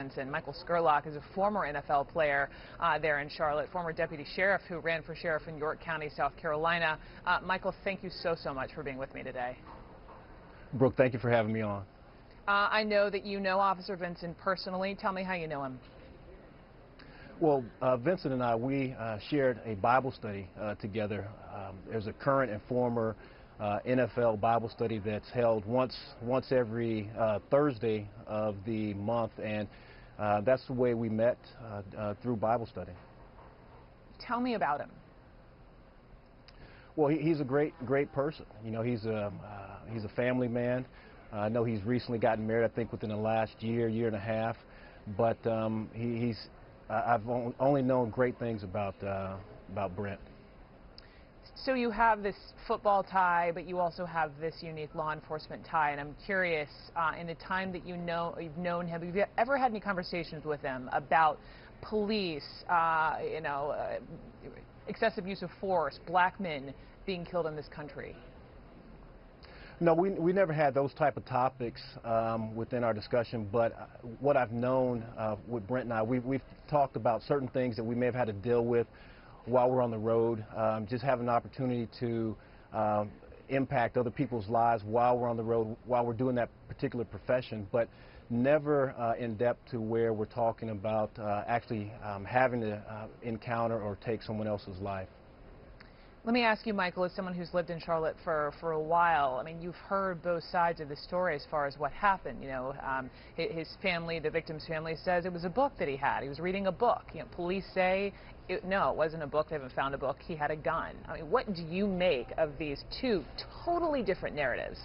Vincent. Michael Scurlock is a former NFL player there in Charlotte, former deputy sheriff who ran for sheriff in York County, South Carolina. Michael, thank you so much for being with me today. Brooke, thank you for having me on. I know that you know Officer Vincent personally. Tell me how you know him. Well, Vincent and I, we shared a Bible study together. There's a current and former NFL Bible study that's held once every Thursday of the month, and that's the way we met through Bible study. Tell me about him. Well, he's a great person. You know, he's a family man. I know he's recently gotten married, I think within the last year and a half, but I've only known great things about Brent. So you have this football tie, but you also have this unique law enforcement tie, and I'm curious, in the time that you've known him, have you ever had any conversations with him about police, excessive use of force, black men being killed in this country? No, we never had those type of topics within our discussion, but what I've known with Brent and I, we've talked about certain things that we may have had to deal with while we're on the road, just having an opportunity to impact other people's lives while we're on the road, while we're doing that particular profession, but never in depth to where we're talking about actually having to encounter or take someone else's life. Let me ask you, Michael, as someone who's lived in Charlotte for a while, I mean, you've heard both sides of the story as far as what happened. You know, his family, the victim's family, says it was a book that he had. He was reading a book. You know, police say, no, it wasn't a book. They haven't found a book. He had a gun. I mean, what do you make of these two totally different narratives?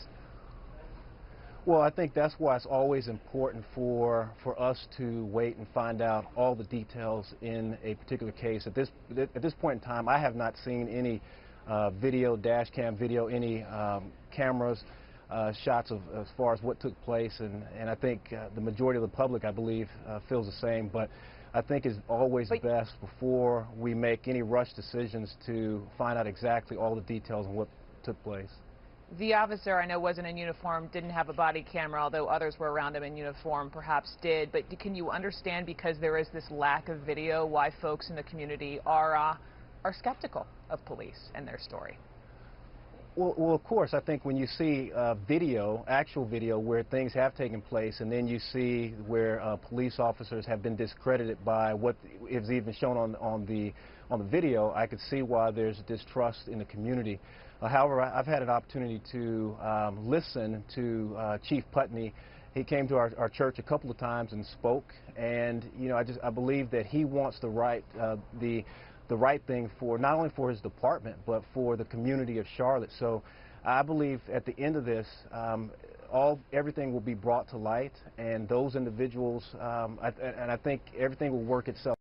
Well, I think that's why it's always important for us to wait and find out all the details in a particular case. At this point in time, I have not seen any video, dash cam video, any cameras, shots of as far as what took place, and I think the majority of the public, I believe, feels the same. But I think it's always best before we make any rush decisions to find out exactly all the details of what took place. The officer, I know, wasn't in uniform, didn't have a body camera, although others were around him in uniform perhaps did. But can you understand, because there is this lack of video, why folks in the community are skeptical of police and their story? Well, of course, I think when you see video, actual video, where things have taken place, and then you see where police officers have been discredited by what is even shown on the video, I could see why there's distrust in the community. However, I've had an opportunity to listen to Chief Putney. He came to our church a couple of times and spoke, and you know, I believe that he wants the right thing for not only for his department but for the community of Charlotte. So I believe at the end of this, everything will be brought to light, and those individuals, and I think everything will work itself